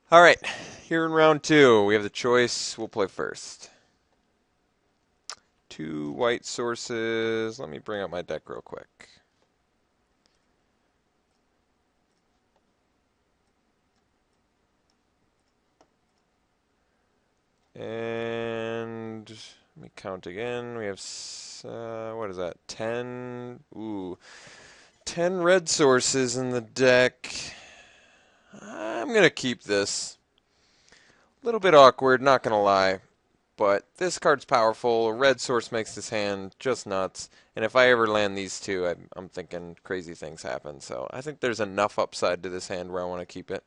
All right, here in round two, we have the choice. We'll play first. Two white sources. Let me bring up my deck real quick. And let me count again. We have, what is that? 10. Ooh, 10 red sources in the deck. I'm going to keep this. A little bit awkward, not going to lie. But this card's powerful. A red source makes this hand just nuts. And if I ever land these two, I'm thinking crazy things happen. So I think there's enough upside to this hand where I want to keep it.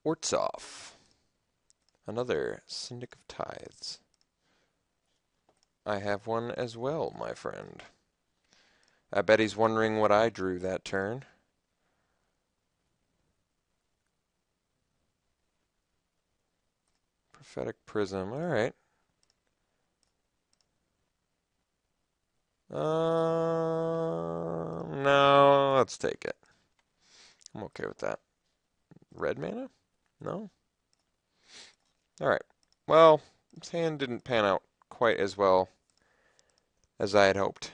Ortzoff. Another Syndic of Tithes. I have one as well, my friend. I bet he's wondering what I drew that turn. Prophetic Prism. All right. No, let's take it. I'm okay with that. Red mana? No? Alright. Well, this hand didn't pan out quite as well as I had hoped.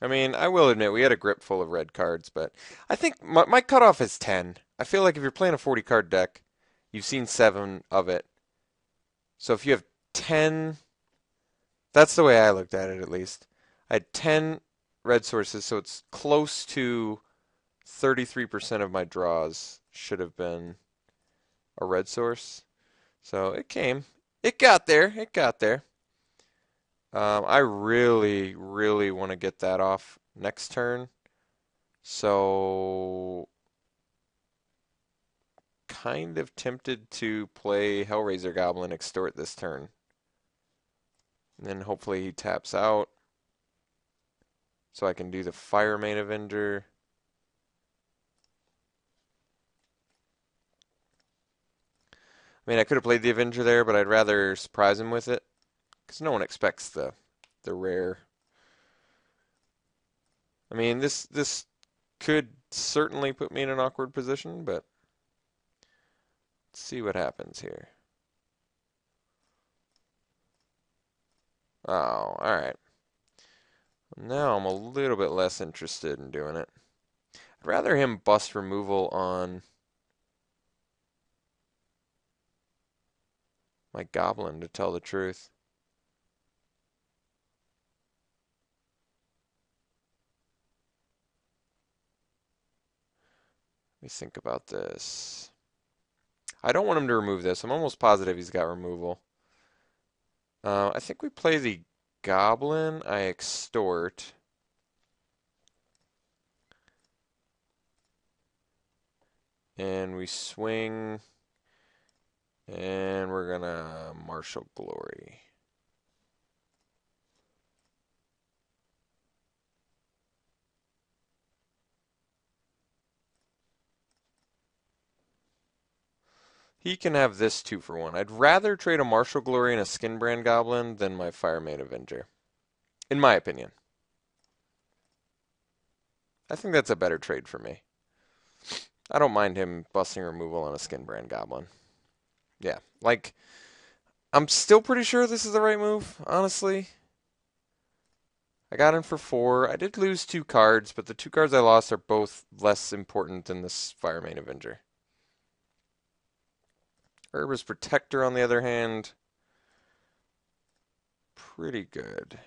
I mean, I will admit we had a grip full of red cards, but I think my cutoff is 10. I feel like if you're playing a 40 card deck, you've seen 7 of it. So if you have 10, that's the way I looked at it at least. I had 10 red sources, so it's close to 33% of my draws should have been a red source. So it came. It got there. It got there. I really, really want to get that off next turn. So kind of tempted to play Hellraiser Goblin Extort this turn. And then hopefully he taps out. So I can do the Fire Main Avenger. I mean, I could have played the Avenger there, but I'd rather surprise him with it. Because no one expects the rare. I mean, this could certainly put me in an awkward position, but let's see what happens here. Oh, alright. Now I'm a little bit less interested in doing it. I'd rather him bust removal on my goblin, to tell the truth. Let me think about this. I don't want him to remove this. I'm almost positive he's got removal. I think we play the goblin. I extort. And we swing. And we're gonna Martial Glory. He can have this 2-for-1. I'd rather trade a Martial Glory and a Skinbrand Goblin than my Fire Main Avenger. In my opinion. I think that's a better trade for me. I don't mind him busting removal on a Skinbrand Goblin. Yeah, like, I'm still pretty sure this is the right move, honestly. I got him for 4. I did lose 2 cards, but the 2 cards I lost are both less important than this Fire Main Avenger. Herber's Protector, on the other hand, pretty good.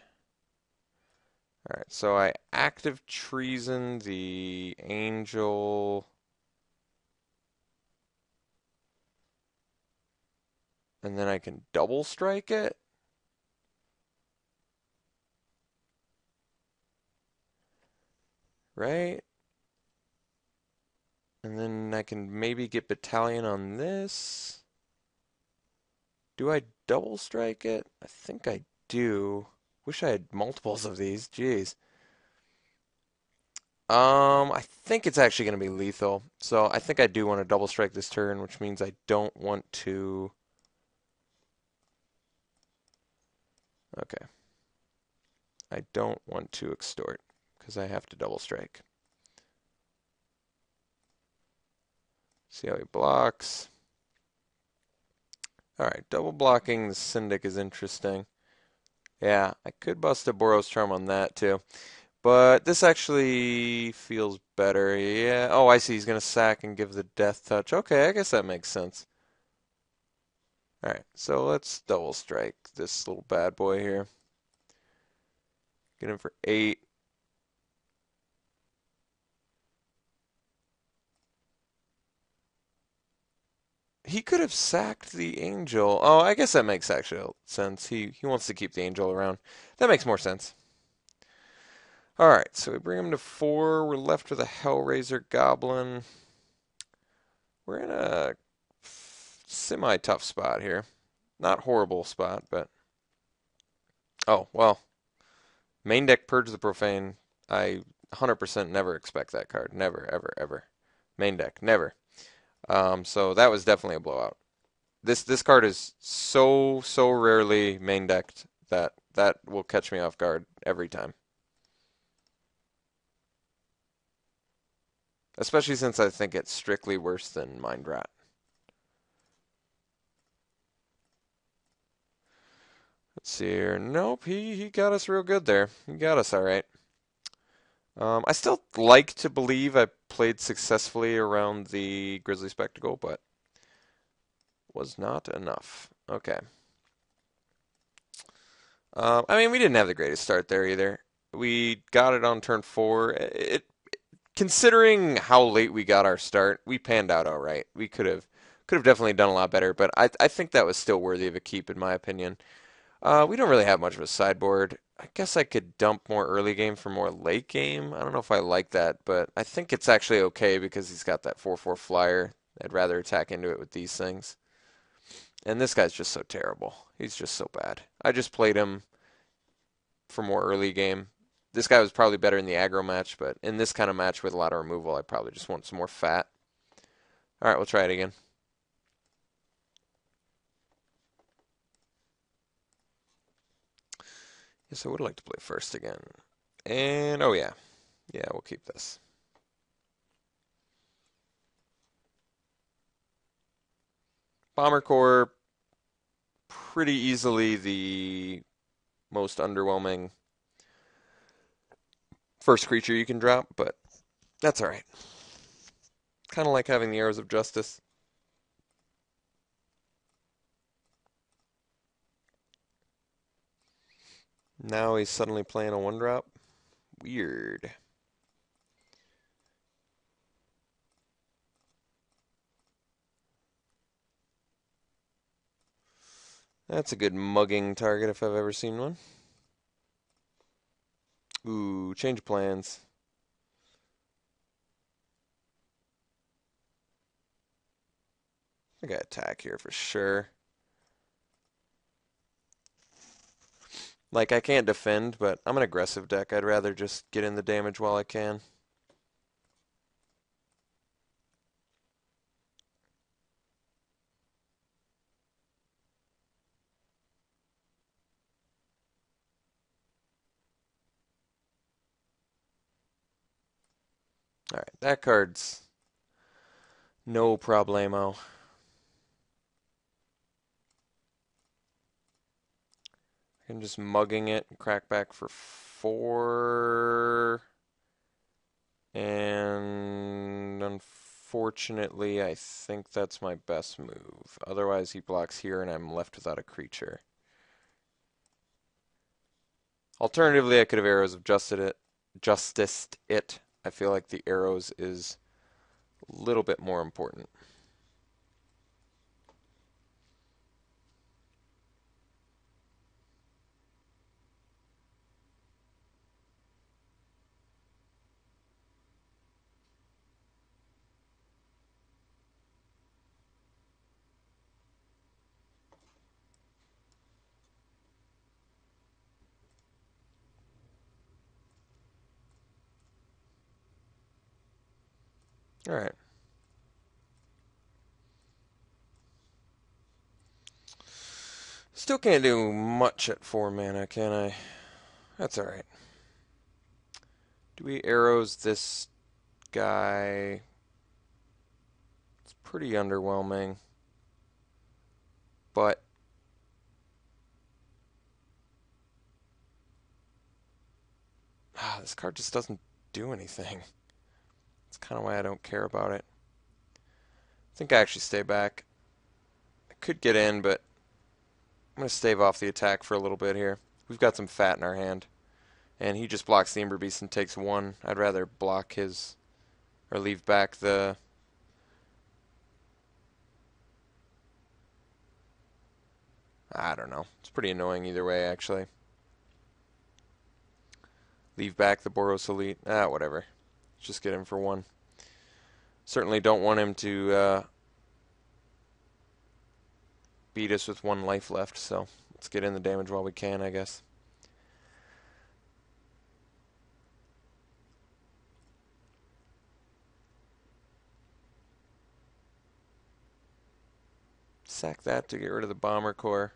Alright, so I active treason the angel. And then I can double strike it? Right? And then I can maybe get battalion on this. Do I double strike it? I think I do. Wish I had multiples of these. Jeez. I think it's actually going to be lethal. So I think I do want to double strike this turn, which means I don't want to. Okay. I don't want to extort because I have to double strike. See how he blocks. Alright, double blocking the Syndic is interesting. Yeah, I could bust a Boros Charm on that too. But this actually feels better. Yeah. Oh, I see. He's going to sack and give the Death Touch. Okay, I guess that makes sense. Alright, so let's double strike this little bad boy here. Get him for 8. He could have sacked the Angel. Oh, I guess that makes actual sense. He wants to keep the Angel around. That makes more sense. Alright, so we bring him to 4. We're left with a Hellraiser Goblin. We're in a semi-tough spot here. Not horrible spot, but... Oh, well. Main deck Purge the Profane. I 100% never expect that card. Never, ever, ever. Main deck, never. So that was definitely a blowout. This card is so rarely main decked that that will catch me off guard every time. Especially since I think it's strictly worse than Mind Rat. Let's see here. Nope, he got us real good there. He got us all right. I still like to believe I played successfully around the Grizzly Spectacle, but was not enough. Okay. I mean, we didn't have the greatest start there either. We got it on turn 4. Considering how late we got our start, we panned out all right. We could have definitely done a lot better, but I think that was still worthy of a keep in my opinion. We don't really have much of a sideboard. I guess I could dump more early game for more late game. I don't know if I like that, but I think it's actually okay because he's got that 4/4 flyer. I'd rather attack into it with these things. And this guy's just so terrible. He's just so bad. I just played him for more early game. This guy was probably better in the aggro match, but in this kind of match with a lot of removal, I probably just want some more fat. All right, we'll try it again. Yes, I would like to play first again. And, oh yeah. Yeah, we'll keep this. Bomber Core, pretty easily the most underwhelming first creature you can drop, but that's alright. Kind of like having the Arrows of Justice. Now he's suddenly playing a 1-drop. Weird. That's a good mugging target if I've ever seen one. Ooh, change of plans. I got attack here for sure. Like, I can't defend, but I'm an aggressive deck. I'd rather just get in the damage while I can. Alright, that card's no problemo. I'm just mugging it and crack back for 4. And unfortunately, I think that's my best move. Otherwise, he blocks here and I'm left without a creature. Alternatively, I could have Arrows of Justiced it. I feel like the arrows is a little bit more important. Alright. Still can't do much at 4 mana, can I? That's alright. Do we arrows this guy? It's pretty underwhelming. But this card just doesn't do anything. That's kind of why I don't care about it. I think I actually stay back. I could get in, but I'm going to stave off the attack for a little bit here. We've got some fat in our hand. And he just blocks the Ember Beast and takes 1. I'd rather block his, or leave back the... I don't know. It's pretty annoying either way, actually. Leave back the Boros Elite. Whatever. Just get him for 1. Certainly don't want him to beat us with 1 life left, so let's get in the damage while we can, I guess. Sack that to get rid of the Bomber Core.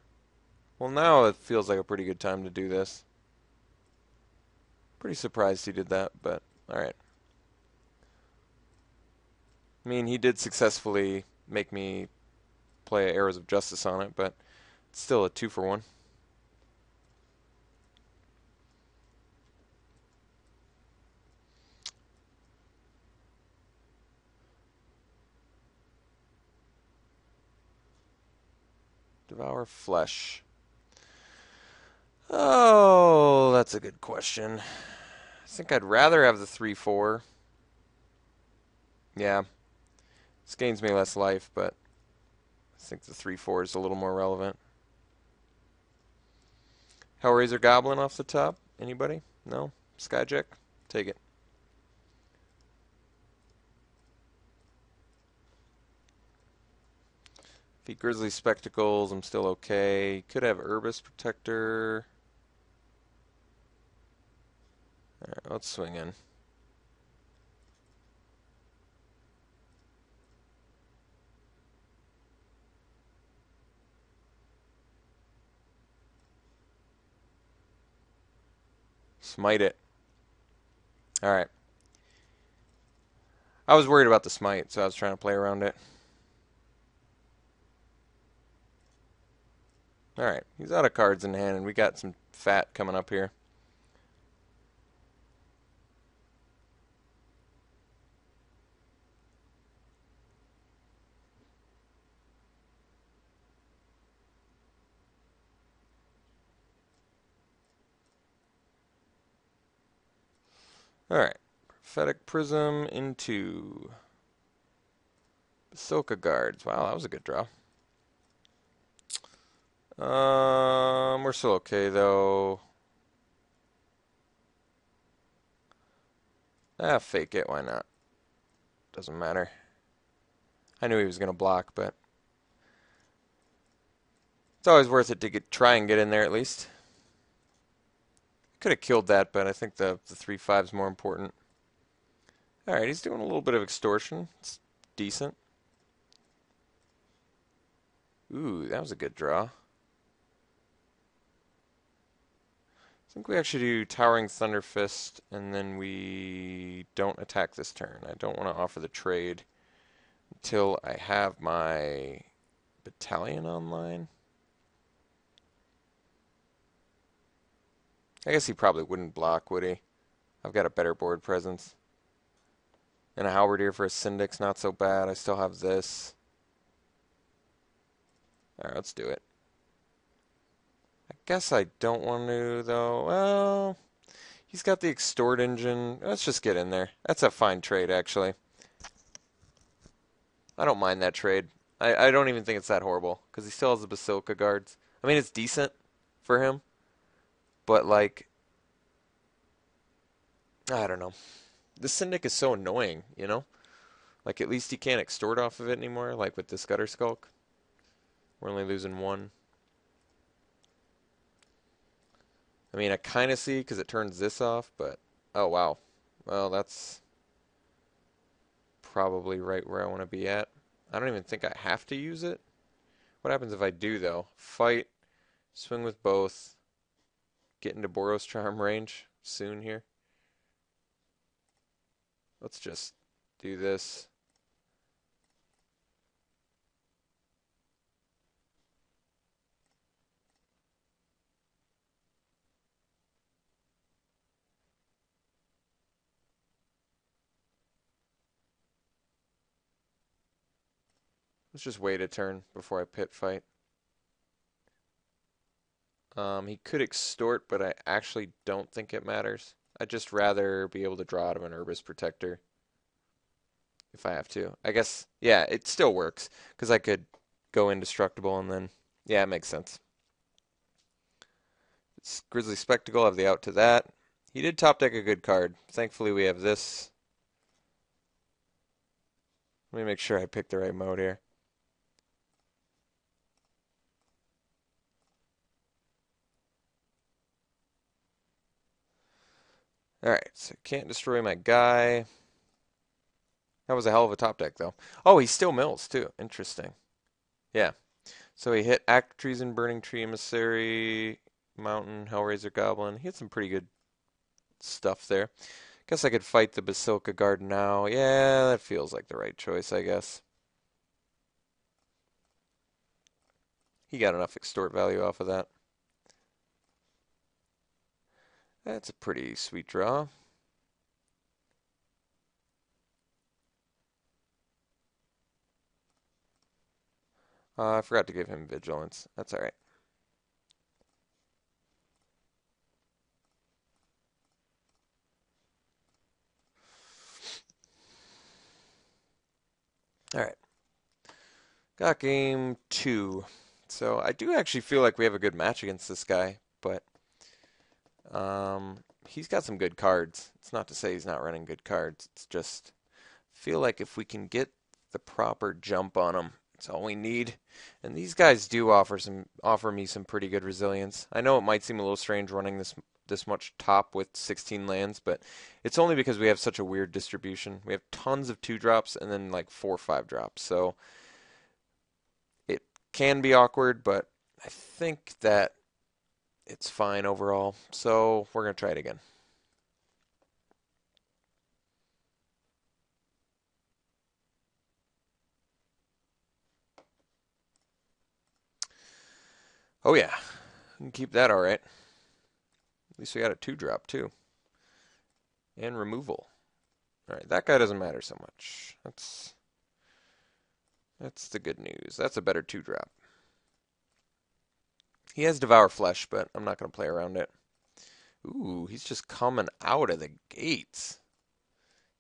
Well, now it feels like a pretty good time to do this. Pretty surprised he did that, but alright. I mean, he did successfully make me play Arrows of Justice on it, but it's still a 2-for-1. Devour Flesh. Oh, that's a good question. I think I'd rather have the 3-4. Yeah. This gains me less life, but I think the 3-4 is a little more relevant. Hellraiser Goblin off the top? Anybody? No? Skyjack? Take it. Feet Grizzly Spectacles, I'm still okay. Could have Herbis Protector. Alright, let's swing in. Smite it. Alright. I was worried about the smite, so I was trying to play around it. Alright, he's out of cards in hand, and we got some fat coming up here. Alright, Prophetic Prism into Basilica Guards. Wow, that was a good draw. We're still okay, though. Fake it, why not? Doesn't matter. I knew he was going to block, but it's always worth it to try and get in there at least. Could have killed that, but I think the 3-5 is more important. Alright, he's doing a little bit of extortion. It's decent. Ooh, that was a good draw. I think we actually do Towering Thunder Fist, and then we don't attack this turn. I don't want to offer the trade until I have my battalion online. I guess he probably wouldn't block, would he? I've got a better board presence. And a Halberdier for a Syndic's not so bad. I still have this. Alright, let's do it. I guess I don't want to, though. Well, he's got the Extort engine. Let's just get in there. That's a fine trade, actually. I don't mind that trade. I don't even think it's that horrible, because he still has the Basilica Guards. I mean, it's decent for him, but, like, I don't know. The Syndic is so annoying, you know? Like, at least he can't extort off of it anymore, like with this Gutter Skulk. We're only losing 1. I mean, I kind of see because it turns this off, but... Oh, wow. Well, that's probably right where I want to be at. I don't even think I have to use it. What happens if I do, though? Fight, swing with both, get into Boros Charm range soon here. Let's just do this. Let's just wait a turn before I pit fight. He could extort, but I actually don't think it matters. I'd just rather be able to draw out of an Herbis Protector if I have to. I guess, yeah, it still works because I could go indestructible and then, yeah, it makes sense. It's Grizzly Spectacle, I have the out to that. He did top deck a good card. Thankfully, we have this. Let me make sure I pick the right mode here. Alright, so can't destroy my guy. That was a hell of a top deck, though. Oh, he still mills, too. Interesting. Yeah. So he hit Act Treason, Burning Tree, Emissary, Mountain, Hellraiser Goblin. He had some pretty good stuff there. Guess I could fight the Basilica Guard now. Yeah, that feels like the right choice, I guess. He got enough extort value off of that. That's a pretty sweet draw. I forgot to give him Vigilance. That's alright. Alright. Got game 2. So I do actually feel like we have a good match against this guy, but he's got some good cards. It's not to say he's not running good cards. It's just feel like if we can get the proper jump on him, that's all we need. And these guys do offer me some pretty good resilience. I know it might seem a little strange running this much top with 16 lands, but it's only because we have such a weird distribution. We have tons of 2-drops and then like 4 or 5-drops. So it can be awkward, but I think that it's fine overall. So we're going to try it again. Oh yeah, we can keep that all right. At least we got a 2-drop too. And removal. All right, that guy doesn't matter so much. That's the good news. That's a better 2-drop. He has Devour Flesh, but I'm not going to play around it. Ooh, he's just coming out of the gates.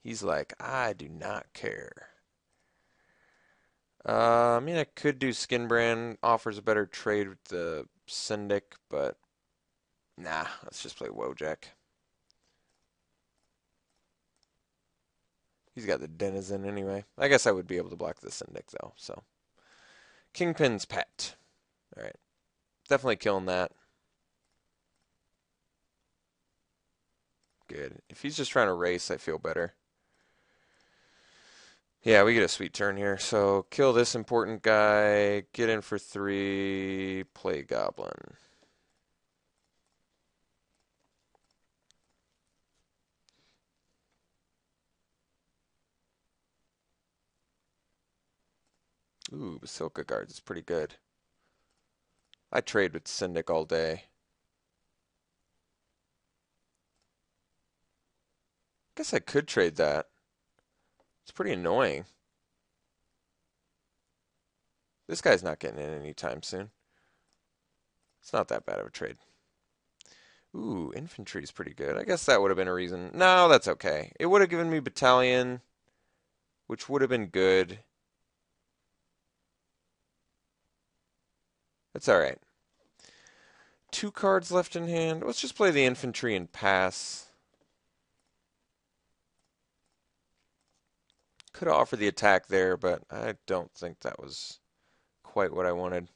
He's like, I do not care. I mean, I could do Skinbrand. Offers a better trade with the Syndic, but nah, let's just play Wojak. He's got the Denizen anyway. I guess I would be able to block the Syndic, though, so. Kingpin's Pet. Alright. Definitely killing that. Good. If he's just trying to race, I feel better. Yeah, we get a sweet turn here. So kill this important guy, get in for 3, play Goblin. Ooh, Basilica Guards is pretty good. I trade with Syndic all day. Guess I could trade that. It's pretty annoying. This guy's not getting in anytime soon. It's not that bad of a trade. Ooh, infantry's pretty good. I guess that would have been a reason. No, that's okay. It would have given me battalion, which would have been good. That's alright. 2 cards left in hand. Let's just play the infantry and pass. Could have offered the attack there, but I don't think that was quite what I wanted.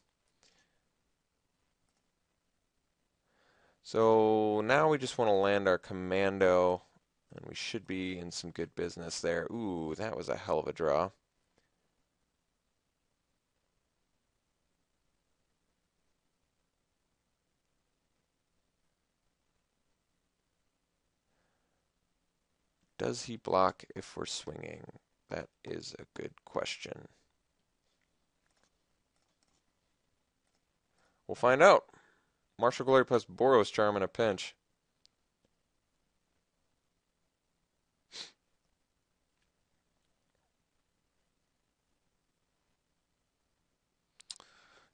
So now we just want to land our commando And we should be in some good business there. Ooh, that was a hell of a draw. Does he block if we're swinging? That is a good question. We'll find out. Martial Glory plus Boros Charm in a pinch.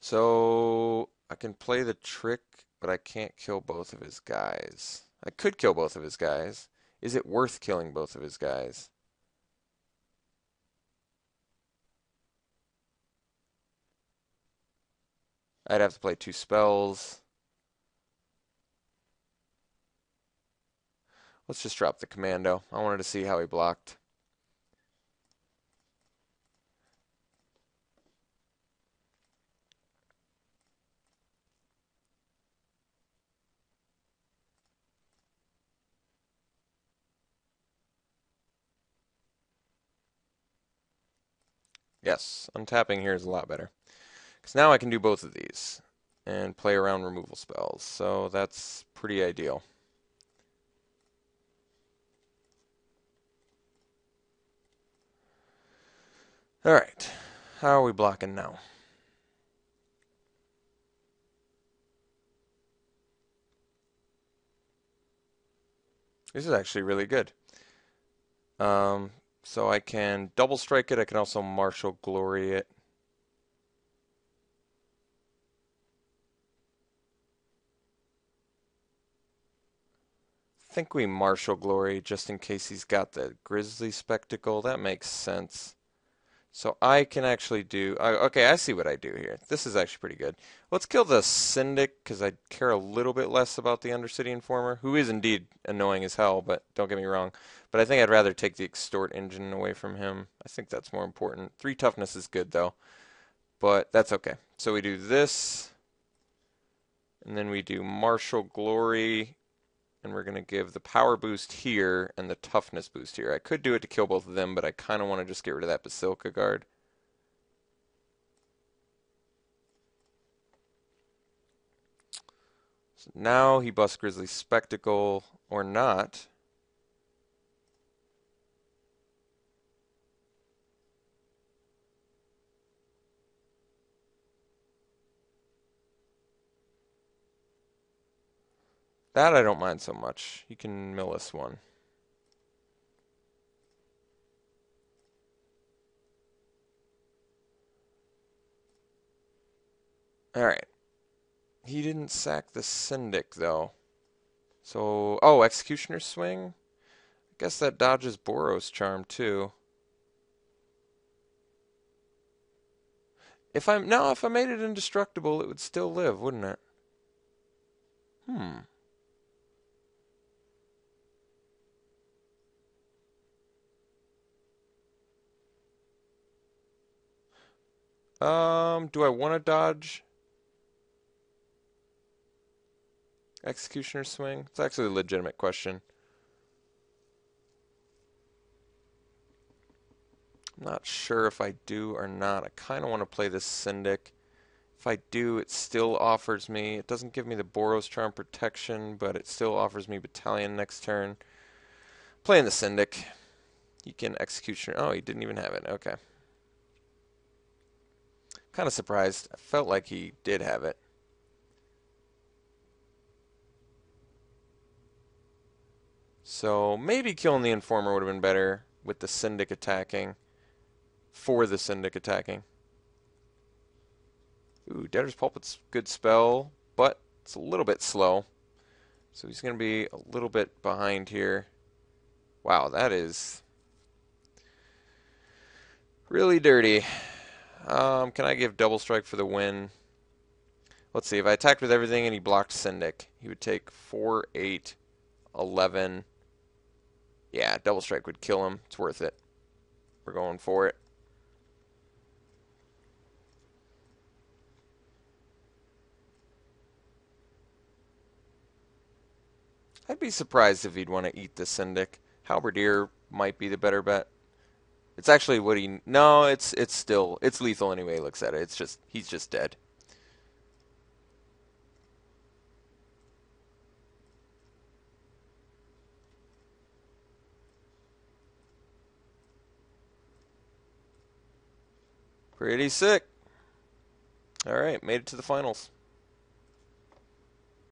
So I can play the trick, but I can't kill both of his guys. I could kill both of his guys. Is it worth killing both of his guys? I'd have to play 2 spells. Let's just drop the commando. I wanted to see how he blocked. Yes, untapping here is a lot better. Because now I can do both of these and play around removal spells. So that's pretty ideal. Alright, how are we blocking now? This is actually really good. So I can double strike it. I can also martial glory it. I think we martial glory just in case he's got the grizzly spectacle. That makes sense. So I can actually do... okay, I see what I do here. This is actually pretty good. Let's kill the Syndic, because I care a little bit less about the Undercity Informer, who is indeed annoying as hell, but don't get me wrong. But I think I'd rather take the Extort Engine away from him. I think that's more important. 3 toughness is good, though. But that's okay. So we do this, and then we do Martial Glory, and we're going to give the power boost here and the toughness boost here. I could do it to kill both of them, but I kind of want to just get rid of that Basilica Guard. So now he busts Grizzly Spectacle, or not. That I don't mind so much. He can mill us one. Alright. He didn't sack the Syndic, though. So, oh, Executioner Swing? I guess that dodges Boros Charm, too. If I made it indestructible, it would still live, wouldn't it? Hmm. Do I want to dodge Executioner Swing? It's actually a legitimate question. I'm not sure if I do or not. I kind of want to play this Syndic. If I do, it still offers me... It doesn't give me the Boros Charm protection, but it still offers me Battalion next turn. Playing the Syndic. He can Executioner... Oh, he didn't even have it. Okay. Kind of surprised. I felt like he did have it. So maybe killing the Informer would have been better with the Syndic attacking. For the Syndic attacking. Ooh, Debtor's Pulpit's a good spell, but it's a little bit slow. So he's going to be a little bit behind here. Wow, that is really dirty. Can I give Double Strike for the win? Let's see, if I attacked with everything and he blocked Syndic, he would take 4, 8, 11. Yeah, Double Strike would kill him. It's worth it. We're going for it. I'd be surprised if he'd want to eat the Syndic. Halberdier might be the better bet. It's actually what he. No, it's still it's lethal anyway. He looks at it. It's just he's just dead. Pretty sick. All right, made it to the finals.